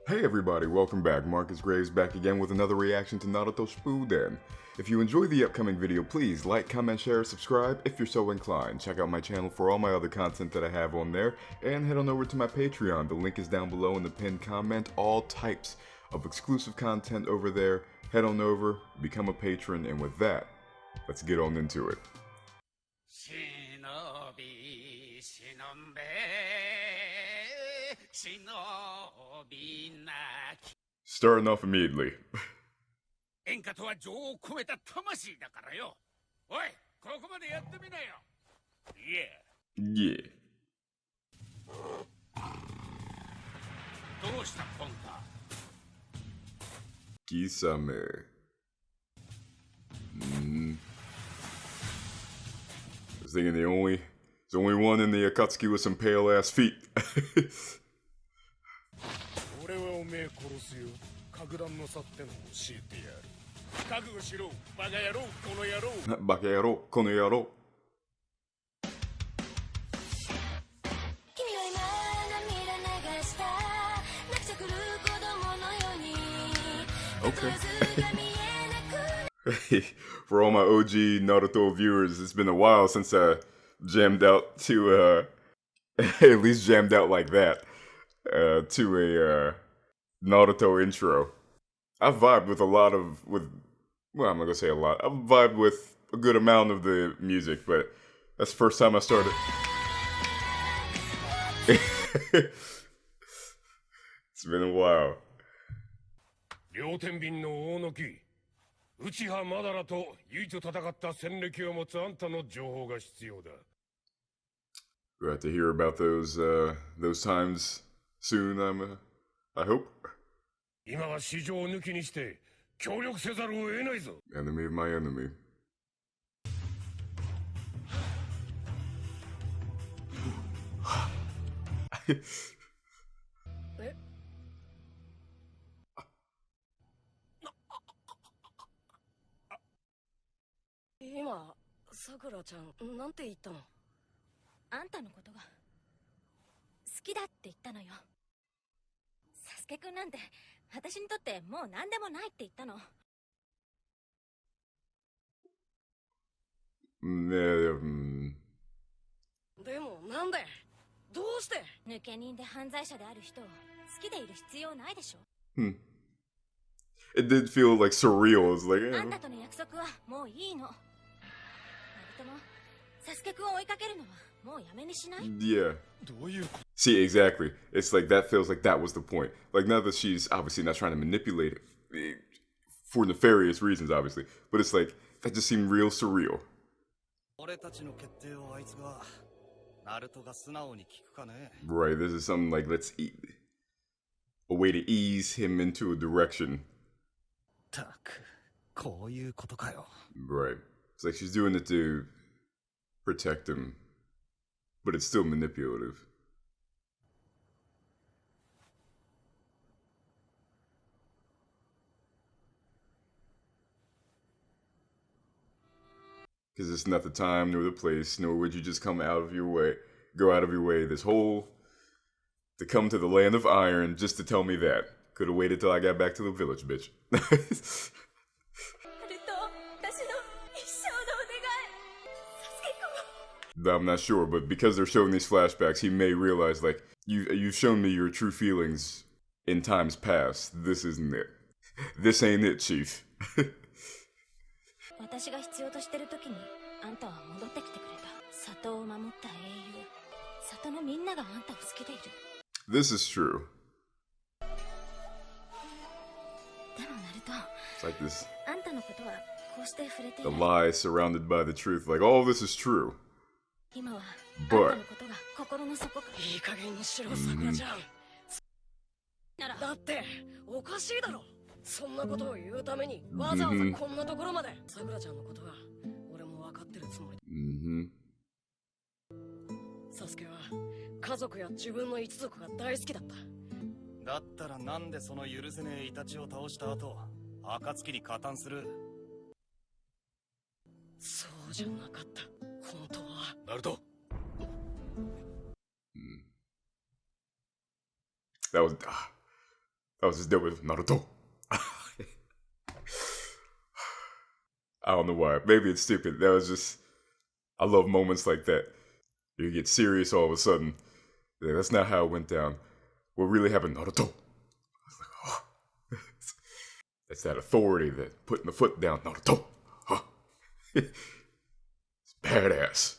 Hey everybody, welcome back. Markus Graves back again with another reaction to Naruto Shippuden. If you enjoyed the upcoming video, please like, comment, share, subscribe if you're so inclined. Check out my channel for all my other content that I have on there, and head on over to my Patreon. The link is down below in the pinned comment. All types of exclusive content over there. Head on over, become a patron, and with that, let's get on into it. Starting off immediately. Yeah. Kisame. I was thinking there's only one in the Akatsuki with some pale ass feet. Bakayaro, konoyaro. Okay. For all my OG Naruto viewers, it's been a while since I jammed out to at least jammed out like that to a Naruto intro. I've vibed with well, I'm not gonna say a lot. I've vibed with a good amount of the music, but that's the first time I started. It's been a while. We'll have to hear about those times soon, I hope. Enemy of my enemy. It did feel like surreal. It's like, yeah. See, exactly. It's like that feels like that was the point. Like now that she's obviously not trying to manipulate it for nefarious reasons, obviously, but it's like that just seemed real surreal. Right. This is something like a way to ease him into a direction. Right. It's like she's doing it to protect him, but it's still manipulative. Because it's not the time nor the place, nor would you just go out of your way, to come to the land of iron just to tell me that. Could have waited till I got back to the village, bitch. I'm not sure, but because they're showing these flashbacks, he may realize, like, you've shown me your true feelings in times past. This isn't it. This ain't it, Chief. This is true. It's like this. The lie surrounded by the truth. Like, all this is true. But that was That was just dope with Naruto. I don't know why. Maybe it's stupid. That was just... I love moments like that. You get serious all of a sudden. Yeah, that's not how it went down. What really happened, Naruto? I was like, oh. That's that authority, that putting the foot down, Naruto. Huh. It's badass.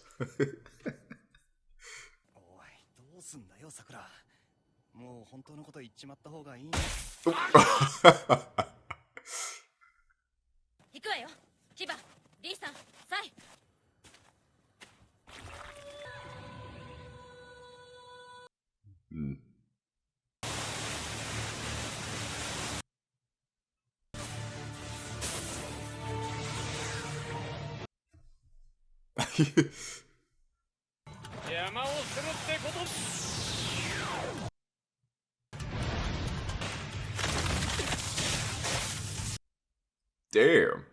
Damn.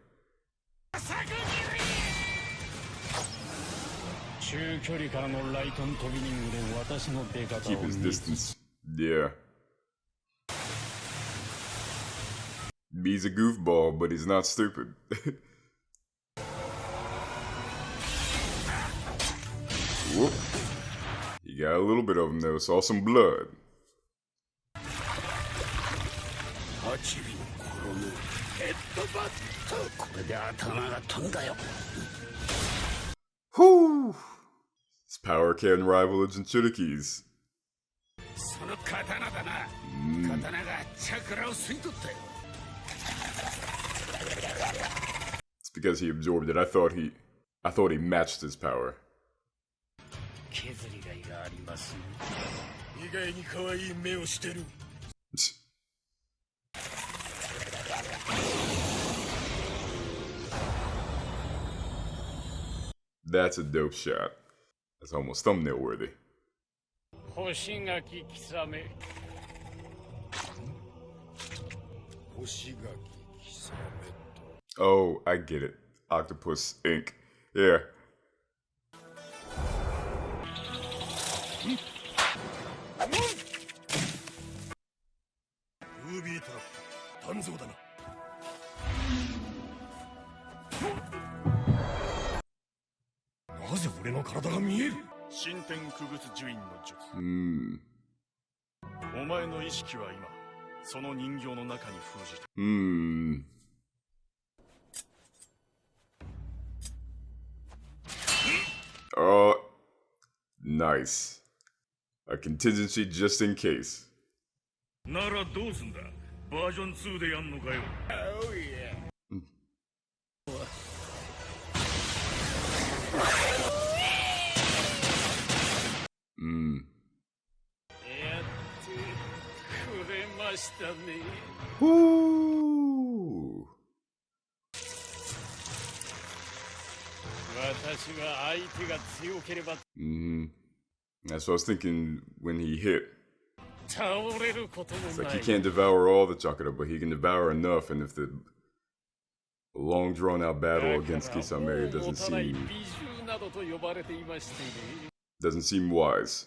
Keep his distance. Yeah. He's a goofball, but he's not stupid. Whoop. He got a little bit of him though, saw some blood. Whoo! His power can rival the Jinchuriki's. It's because he absorbed it. I thought he matched his power. That's a dope shot. That's almost thumbnail worthy. Kisame. Oh, I get it. Octopus Ink. Yeah. Oh, nice. A contingency just in case. Oh yeah. Woo! That's what I was thinking when he hit. It's like he can't devour all the chakra, but he can devour enough, and if the long drawn out battle against Kisame doesn't seem wise.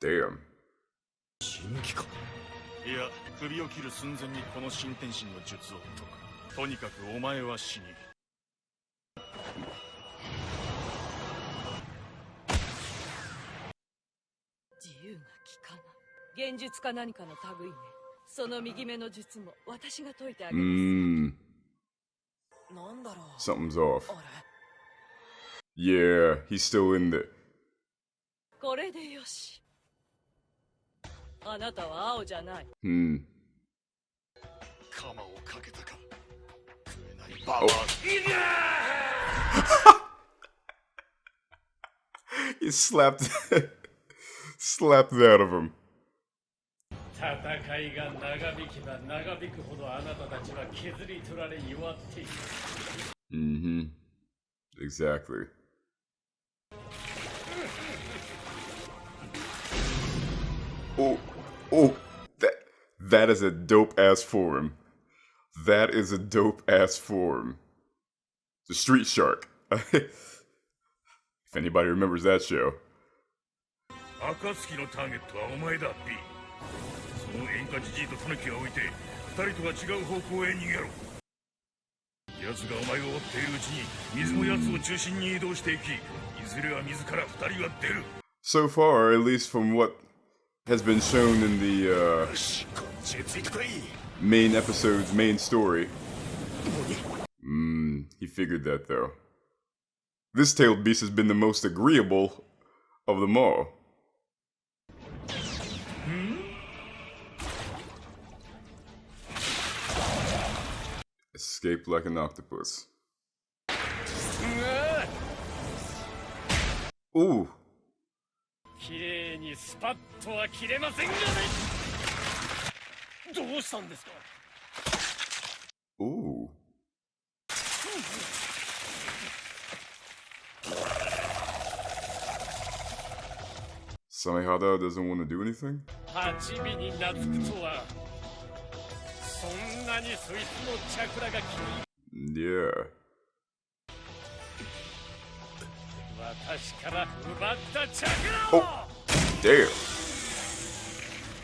Damn. Something's off. Yeah, he's still in there. Oh. He slapped slapped it out of him. Exactly. Oh, that is a dope ass form. That is a dope ass form. The street shark. If anybody remembers that show. 暁のターゲットはお前だ、B。その演歌じじいとタヌキは置いて、二人とは違う方向へ逃げろ。奴がお前を追っているうちに、水も奴を中心に移動していき、いずれは水から二人は出る。So far, at least from what has been shown in the main episode's main story. He figured that though. This tailed beast has been the most agreeable of them all. Escaped like an octopus. Ooh. 綺麗にスパッとは切れませんがね。どうしたんですか。Ooh. Samehada doesn't want to do anything? 八尾に懐くとは。そんなにそいつのチャクラが気に。Yeah. 私から奪ったチャクラを。Oh, damn.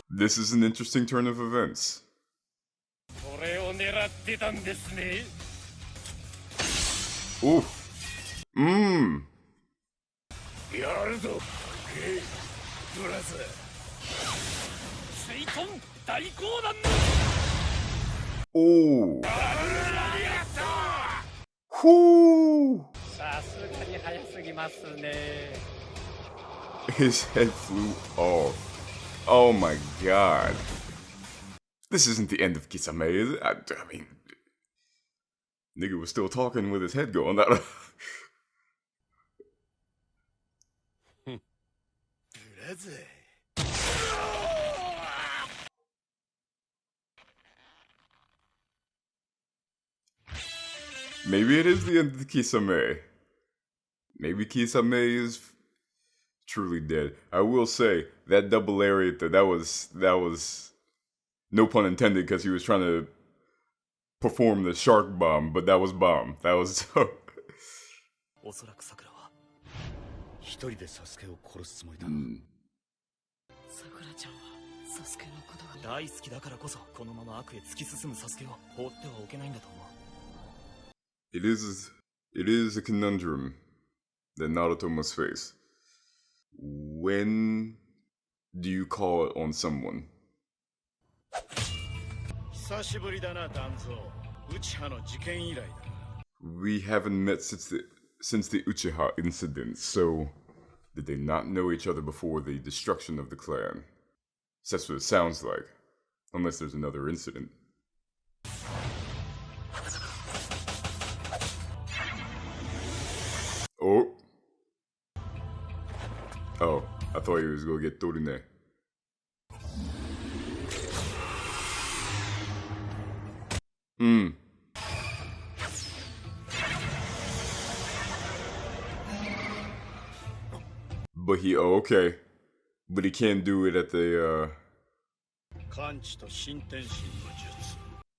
This is an interesting turn of events. これを狙ってたんですね。Ooh. やるぞ。ブラザー。水遁大光弾。Ooh. Whoo. さすがに早すぎますね。His head flew off. Oh my god. This isn't the end of Kisame, is it? I mean, nigga was still talking with his head going out. Maybe it is the end of Kisame. Maybe Kisame is truly dead. I will say that double lariat that was no pun intended because he was trying to perform the shark bomb, but that was bomb. That was おそらく桜は一人でサスケを殺すつもりだ。桜ちゃんはサスケのことが大好きだからこそこのまま悪へ突き進むサスケを放ってはおけないんだと思う。It is a conundrum that Naruto must face. When do you call it on someone? 久しぶりだな、ダンゾー。内派の事件以来だ。We haven't met since the Uchiha incident, so did they not know each other before the destruction of the clan? That's what it sounds like, unless there's another incident. Oh. Oh, I thought he was gonna get Torine. But okay. But he can't do it at the,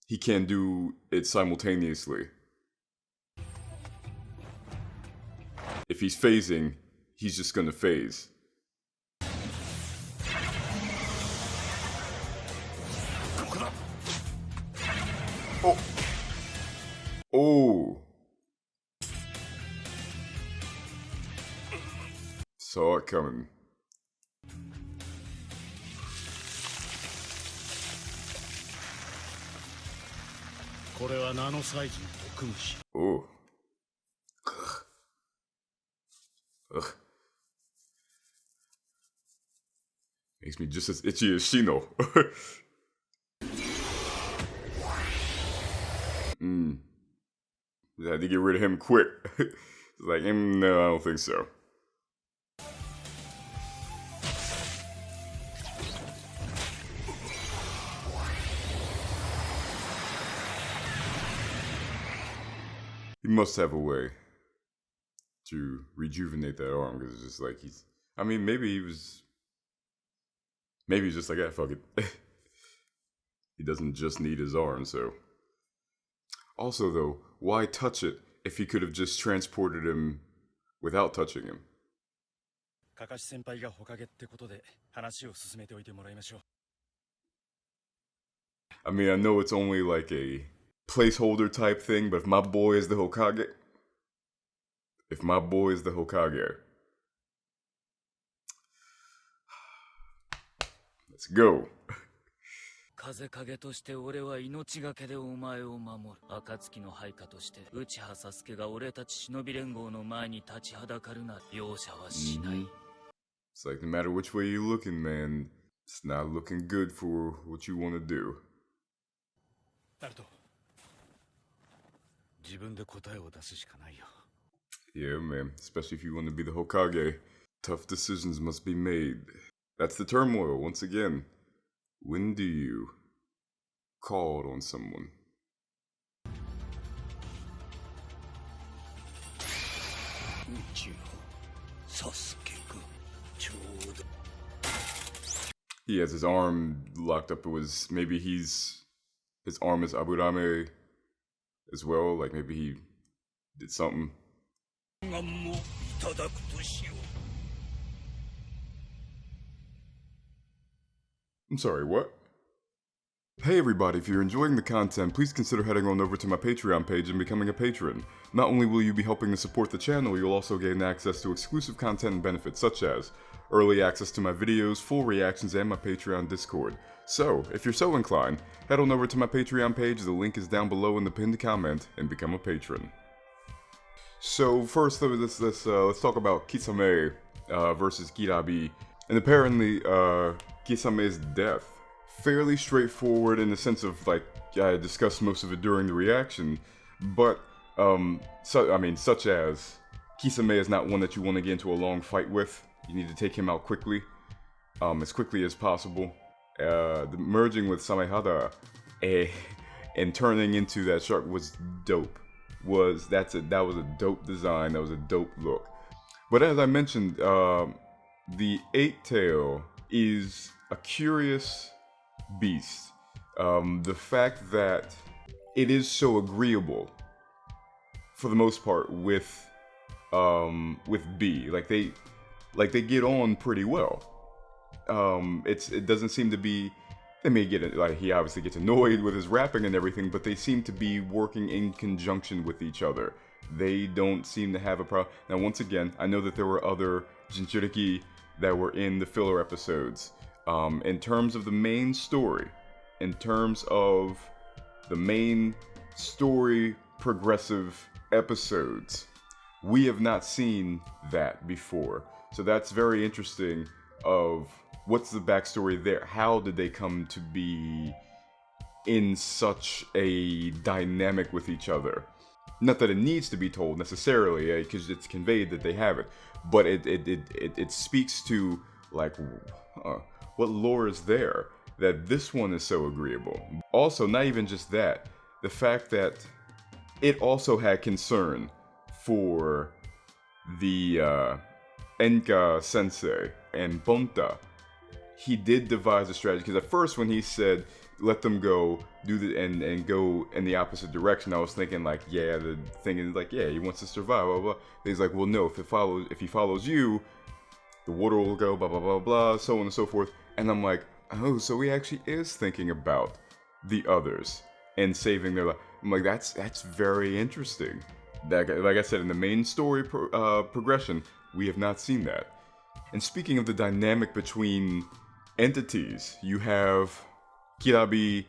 he can't do it simultaneously. If he's phasing, he's just gonna phase. Oh. Oh. Saw it coming. Oh. Ugh. Makes me just as itchy as Shino. I had to get rid of him quick. It's like, no, I don't think so. He must have a way to rejuvenate that arm, because it's just like maybe he's just like, yeah, fuck it. He doesn't just need his arm, so. Also though, why touch it if he could have just transported him without touching him? かかし先輩がほかげってことで話を進めておいてもらいましょう。 I mean, I know it's only like a placeholder type thing, but if my boy is the Hokage, let's go. 風影として俺は命がけでお前を守る。暁の配下として内葉サスケが俺たち忍び連合の前に立ちはだかるな。容赦はしない。It's like no matter which way you're looking, man, it's not looking good for what you want to do. ナルト、自分で答えを出すしかないよ。 Yeah, man, especially if you want to be the Hokage. Tough decisions must be made. That's the turmoil, once again. When do you call on someone? He has his arm locked up. It was maybe his arm is Aburame as well. Like maybe he did something. I'm sorry, what? Hey everybody, if you're enjoying the content, please consider heading on over to my Patreon page and becoming a patron. Not only will you be helping to support the channel, you'll also gain access to exclusive content and benefits such as early access to my videos, full reactions, and my Patreon Discord. So, if you're so inclined, head on over to my Patreon page, the link is down below in the pinned comment, and become a patron. So first, let's talk about Kisame versus Kirabi, and apparently Kisame's death. Fairly straightforward in the sense of like I discussed most of it during the reaction, but such as Kisame is not one that you want to get into a long fight with. You need to take him out quickly, as quickly as possible. The merging with Samehada and turning into that shark was dope. That was a dope design. That was a dope look. But as I mentioned, the Eight Tail is a curious beast. The fact that it is so agreeable, for the most part, with B, like they get on pretty well. It doesn't seem to be. They may get like he obviously gets annoyed with his rapping and everything, but they seem to be working in conjunction with each other. They don't seem to have a problem. Now, once again, I know that there were other Jinchuriki that were in the filler episodes. In terms of the main story, progressive episodes, we have not seen that before. So that's very interesting of what's the backstory there? How did they come to be in such a dynamic with each other? Not that it needs to be told necessarily, because it's conveyed that they have it, but it speaks to like what lore is there that this one is so agreeable. Also, not even just that, the fact that it also had concern for the Enka sensei and Bonta. He did devise a strategy, because at first when he said let them go and go in the opposite direction, I was thinking like, yeah, the thing is like, yeah, he wants to survive, blah, blah. He's like, well, no, if he follows you, the water will go, blah, blah, blah, blah, so on and so forth. And I'm like, oh, so he actually is thinking about the others and saving their life. I'm like, that's very interesting. Like I said, in the main story progression, we have not seen that. And speaking of the dynamic between entities, you have Kirabi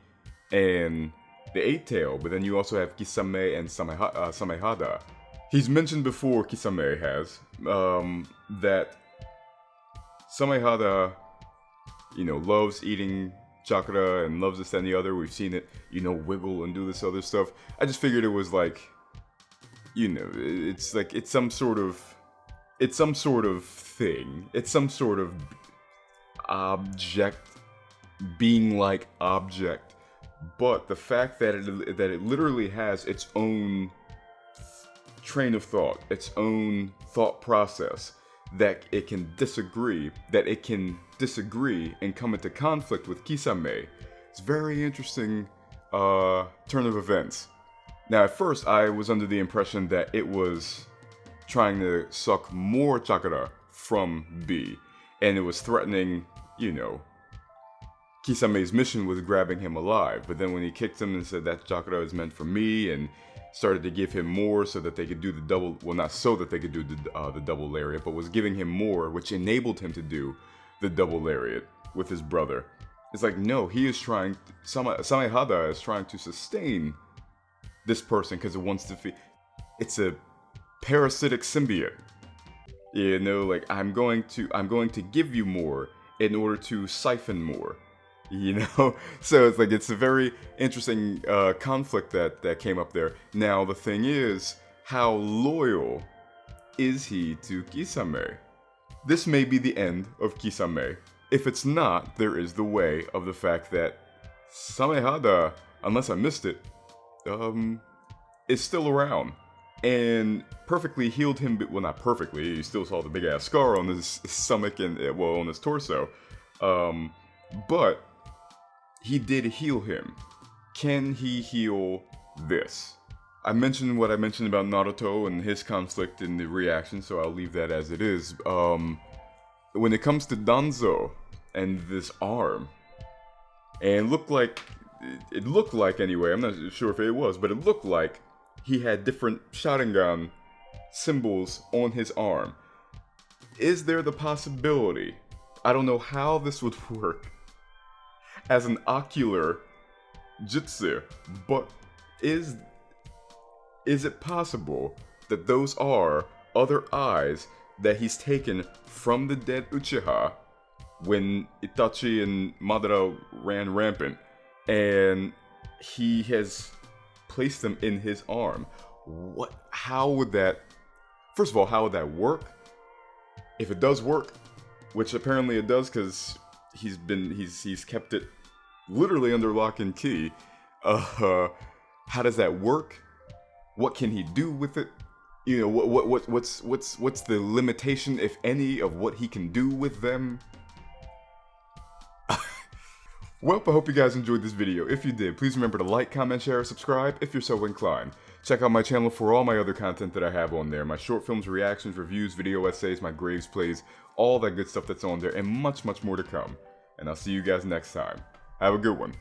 and the Eight Tail, but then you also have Kisame and Samehada. He's mentioned before, Kisame has, that Samehada, loves eating chakra and loves this and the other. We've seen it, wiggle and do this other stuff. I just figured it was like, it's like, it's some sort of thing. It's some sort of object, being like object. But the fact that it literally has its own train of thought, its own thought process, that it can disagree and come into conflict with Kisame. It's very interesting turn of events. Now, at first, I was under the impression that it was trying to suck more chakra from B. And it was threatening, you know, Kisame's mission was grabbing him alive. But then when he kicked him and said that chakra is meant for me, and started to give him more so that they could do the double, well, not so that they could do the double lariat, but was giving him more, which enabled him to do the double lariat with his brother. It's like, no, he is trying, Samehada is trying to sustain this person because it wants to feed. It's a parasitic symbiote. You know, like, I'm going to give you more in order to siphon more. You know? So it's like, it's a very interesting conflict that came up there. Now, the thing is, how loyal is he to Kisame? This may be the end of Kisame. If it's not, there is the way of the fact that Samehada, unless I missed it, is still around. And perfectly healed him, well, not perfectly, he still saw the big ass scar on his stomach and, well, on his torso. But he did heal him. Can he heal this? I mentioned what I mentioned about Naruto and his conflict in the reaction, so I'll leave that as it is. When it comes to Danzo and this arm, and it looked like anyway, I'm not sure if it was, but it looked like he had different Sharingan symbols on his arm. Is there the possibility, I don't know how this would work as an ocular jutsu, but is it possible that those are other eyes that he's taken from the dead Uchiha when Itachi and Madara ran rampant, and he has placed them in his arm? How would that, first of all, how would that work? If it does work, which apparently it does, because he's kept it literally under lock and key. How does that work? What can he do with it? You know, what's the limitation, if any, of what he can do with them? Well, I hope you guys enjoyed this video. If you did, please remember to like, comment, share, subscribe if you're so inclined. Check out my channel for all my other content that I have on there. My short films, reactions, reviews, video essays, my Graves plays, all that good stuff that's on there, and much, much more to come. And I'll see you guys next time. Have a good one.